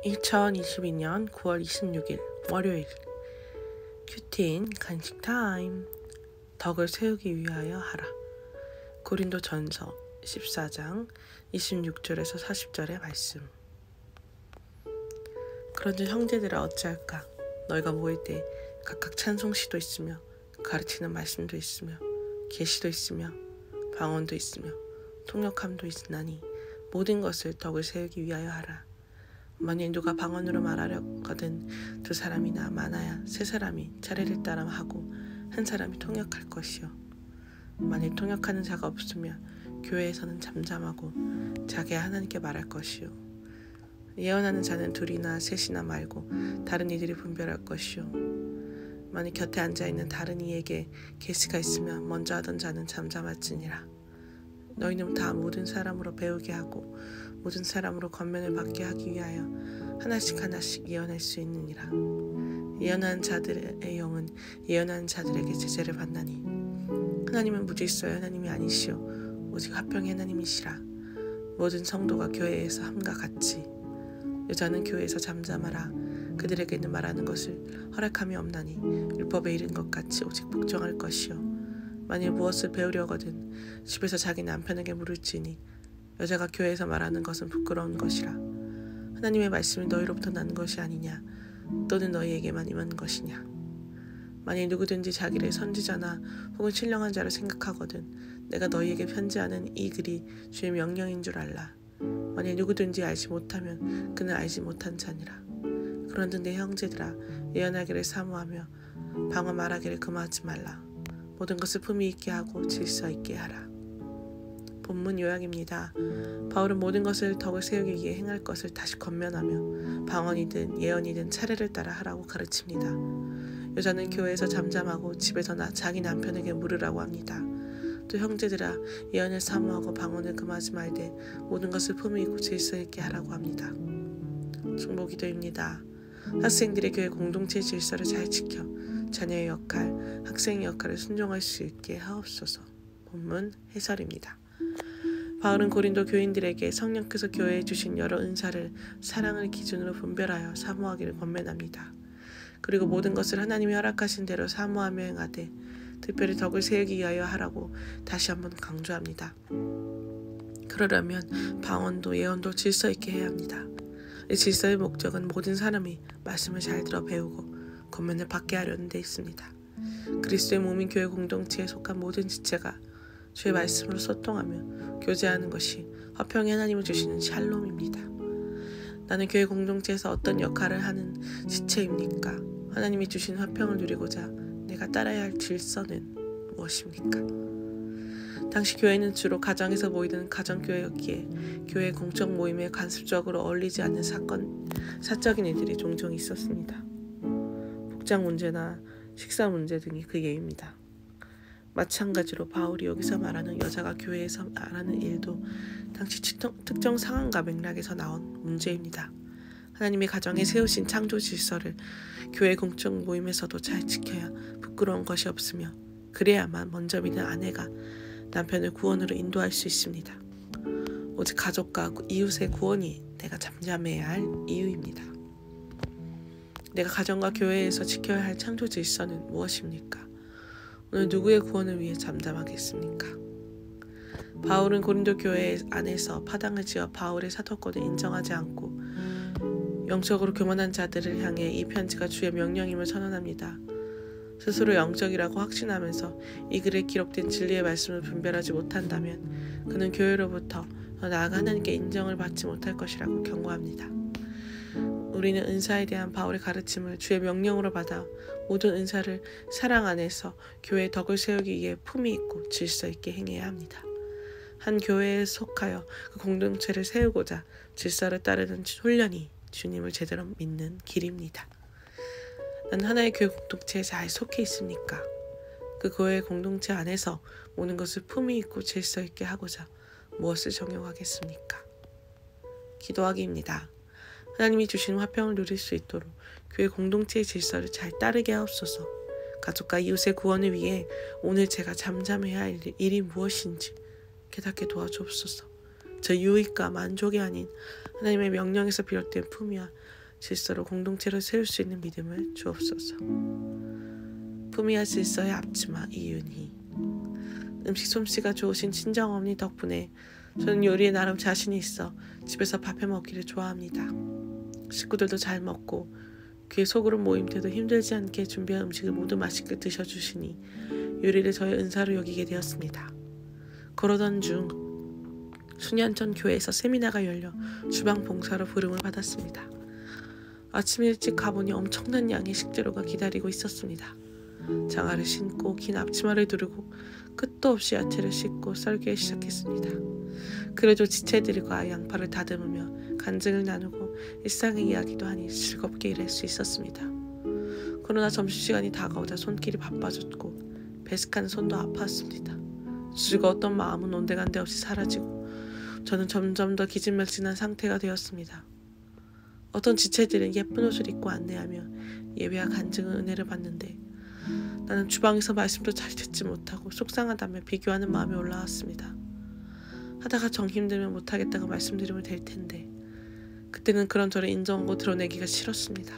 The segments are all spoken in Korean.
2022년 9월 26일 월요일 큐티인 간식 타임. 덕을 세우기 위하여 하라. 고린도전서 14장 26절에서 40절의 말씀. 그런즉 형제들아 어찌할까? 너희가 모일 때 각각 찬송시도 있으며 가르치는 말씀도 있으며 계시도 있으며 방언도 있으며 통역함도 있나니 모든 것을 덕을 세우기 위하여 하라. 만일 누가 방언으로 말하려거든 두 사람이나 많아야 세 사람이 차례를 따라 하고 한 사람이 통역할 것이요. 만일 통역하는 자가 없으면 교회에서는 잠잠하고 자기야 하나님께 말할 것이요. 예언하는 자는 둘이나 셋이나 말고 다른 이들이 분별할 것이요. 만일 곁에 앉아있는 다른 이에게 계시가 있으면 먼저 하던 자는 잠잠할지니라. 너희는 다 모든 사람으로 배우게 하고 모든 사람으로 권면을 받게 하기 위하여 하나씩 예언할 수 있느니라. 예언하는 자들의 영은 예언하는 자들에게 제재를 받나니 하나님은 무질서의 하나님이 아니시오 오직 화평의 하나님이시라. 모든 성도가 교회에서 함과 같이 여자는 교회에서 잠잠하라. 그들에게는 말하는 것을 허락함이 없나니 율법에 이른 것 같이 오직 복종할 것이요. 만일 무엇을 배우려거든 집에서 자기 남편에게 물을지니 여자가 교회에서 말하는 것은 부끄러운 것이라. 하나님의 말씀이 너희로부터 난 것이 아니냐 또는 너희에게만 임한 것이냐. 만일 누구든지 자기를 선지자나 혹은 신령한 자로 생각하거든 내가 너희에게 편지하는 이 글이 주의 명령인 줄 알라. 만일 누구든지 알지 못하면 그는 알지 못한 자니라. 그런즉 내 형제들아 예언하기를 사모하며 방언 말하기를 금하지 말라. 모든 것을 품위 있게 하고 질서 있게 하라. 본문 요약입니다. 바울은 모든 것을 덕을 세우기 위해 행할 것을 다시 권면하며 방언이든 예언이든 차례를 따라 하라고 가르칩니다. 여자는 교회에서 잠잠하고 집에서나 자기 남편에게 물으라고 합니다. 또 형제들아 예언을 사모하고 방언을 금하지 말되 모든 것을 품위 있고 질서 있게 하라고 합니다. 중보기도입니다. 학생들의 교회 공동체의 질서를 잘 지켜 자녀의 역할, 학생의 역할을 순종할 수 있게 하옵소서. 본문 해설입니다. 바울은 고린도 교인들에게 성령께서 교회에 주신 여러 은사를 사랑을 기준으로 분별하여 사모하기를 권면합니다. 그리고 모든 것을 하나님이 허락하신 대로 사모하며 행하되 특별히 덕을 세우기 위하여 하라고 다시 한번 강조합니다. 그러려면 방언도 예언도 질서 있게 해야 합니다. 이 질서의 목적은 모든 사람이 말씀을 잘 들어 배우고 권면을 받게 하려는 데 있습니다. 그리스도의 몸인 교회 공동체에 속한 모든 지체가 주의 말씀으로 소통하며 교제하는 것이 화평의 하나님을 주시는 샬롬입니다. 나는 교회 공동체에서 어떤 역할을 하는 지체입니까? 하나님이 주신 화평을 누리고자 내가 따라야 할 질서는 무엇입니까? 당시 교회는 주로 가정에서 모이던 가정교회였기에 교회 공적 모임에 간섭적으로 어울리지 않는 사적인 일들이 종종 있었습니다. 복장 문제나 식사 문제 등이 그 예입니다. 마찬가지로 바울이 여기서 말하는 여자가 교회에서 말하는 일도 당시 특정 상황과 맥락에서 나온 문제입니다. 하나님의 가정에 세우신 창조 질서를 교회 공적 모임에서도 잘 지켜야 부끄러운 것이 없으며 그래야만 먼저 믿는 아내가 남편을 구원으로 인도할 수 있습니다. 오직 가족과 이웃의 구원이 내가 잠잠해야 할 이유입니다. 내가 가정과 교회에서 지켜야 할 창조 질서는 무엇입니까? 오늘 누구의 구원을 위해 잠잠하겠습니까? 바울은 고린도 교회 안에서 파당을 지어 바울의 사도권을 인정하지 않고 영적으로 교만한 자들을 향해 이 편지가 주의 명령임을 선언합니다. 스스로 영적이라고 확신하면서 이 글에 기록된 진리의 말씀을 분별하지 못한다면 그는 교회로부터 더 나아가 하나님께 인정을 받지 못할 것이라고 경고합니다. 우리는 은사에 대한 바울의 가르침을 주의 명령으로 받아 모든 은사를 사랑 안에서 교회의 덕을 세우기 위해 품위 있고 질서 있게 행해야 합니다. 한 교회에 속하여 그 공동체를 세우고자 질서를 따르는 훈련이 주님을 제대로 믿는 길입니다. 난 하나의 교회 공동체에 잘 속해 있습니까? 그 교회 공동체 안에서 모든 것을 품위 있고 질서 있게 하고자 무엇을 적용하겠습니까? 기도하기입니다. 하나님이 주신 화평을 누릴 수 있도록 교회 공동체의 질서를 잘 따르게 하옵소서. 가족과 이웃의 구원을 위해 오늘 제가 잠잠해야 할 일이 무엇인지 깨닫게 도와주옵소서. 저 유익과 만족이 아닌 하나님의 명령에서 비롯된 품위와 질서로 공동체를 세울 수 있는 믿음을 주옵소서. 품위와 질서의 앞치마 이윤희. 음식 솜씨가 좋으신 친정어머니 덕분에 저는 요리에 나름 자신이 있어 집에서 밥해 먹기를 좋아합니다. 식구들도 잘 먹고 귀에 소그룹 모임 때도 힘들지 않게 준비한 음식을 모두 맛있게 드셔주시니 요리를 저의 은사로 여기게 되었습니다. 그러던 중 수년 전 교회에서 세미나가 열려 주방 봉사로 부름을 받았습니다. 아침 일찍 가보니 엄청난 양의 식재료가 기다리고 있었습니다. 장화를 신고 긴 앞치마를 두르고 끝도 없이 야채를 씻고 썰기 시작했습니다. 그래도 지체들과 양파를 다듬으며 간증을 나누고 일상의 이야기도 하니 즐겁게 일할 수 있었습니다. 그러나 점심시간이 다가오자 손길이 바빠졌고 베스칸 손도 아팠습니다. 즐거웠던 마음은 온데간데 없이 사라지고 저는 점점 더 기진맥진한 상태가 되었습니다. 어떤 지체들은 예쁜 옷을 입고 안내하며 예배와 간증의 은혜를 받는데 나는 주방에서 말씀도 잘 듣지 못하고 속상하다며 비교하는 마음이 올라왔습니다. 하다가 정 힘들면 못하겠다고 말씀드리면 될 텐데 그때는 그런 저를 인정하고 드러내기가 싫었습니다.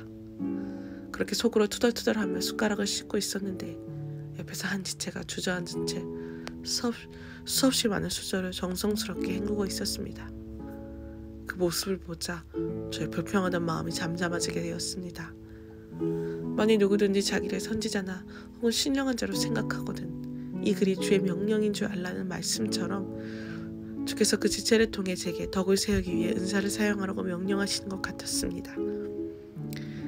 그렇게 속으로 투덜투덜하며 숟가락을 씻고 있었는데 옆에서 한 지체가 주저앉은 채 수없이 많은 수저를 정성스럽게 헹구고 있었습니다. 그 모습을 보자 저의 불평하던 마음이 잠잠해지게 되었습니다. 만일 누구든지 자기를 선지자나 혹은 신령한 자로 생각하거든 이 글이 주의 명령인 줄 알라는 말씀처럼 주께서 그 지체를 통해 제게 덕을 세우기 위해 은사를 사용하라고 명령하시는 것 같았습니다.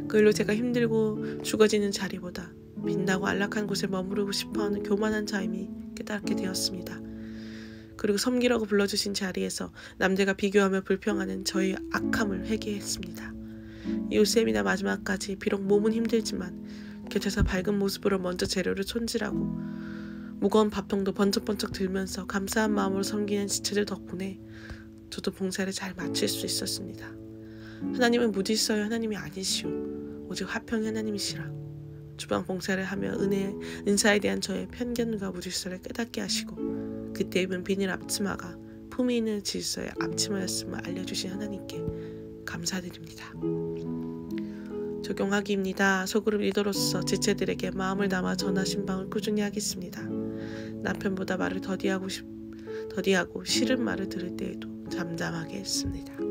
그 일로 제가 힘들고 죽어지는 자리보다 빛나고 안락한 곳에 머무르고 싶어하는 교만한 자임이 깨닫게 되었습니다. 그리고 섬기라고 불러주신 자리에서 남들과 비교하며 불평하는 저의 악함을 회개했습니다. 이후 세미나 마지막까지 비록 몸은 힘들지만 곁에서 밝은 모습으로 먼저 재료를 손질하고 무거운 밥통도 번쩍번쩍 들면서 감사한 마음으로 섬기는 지체들 덕분에 저도 봉사를 잘 마칠 수 있었습니다. 하나님은 무질서의 하나님이 아니시오 오직 화평의 하나님이시라. 주방 봉사를 하며 은사에 대한 저의 편견과 무질서를 깨닫게 하시고 그때 입은 비닐 앞치마가 품위 있는 질서의 앞치마였음을 알려주신 하나님께 감사드립니다. 적용하기입니다. 소그룹 리더로서 지체들에게 마음을 담아 전하 신방을 꾸준히 하겠습니다. 남편보다 말을 더디하고 싫은 말을 들을 때에도 잠잠하게 했습니다.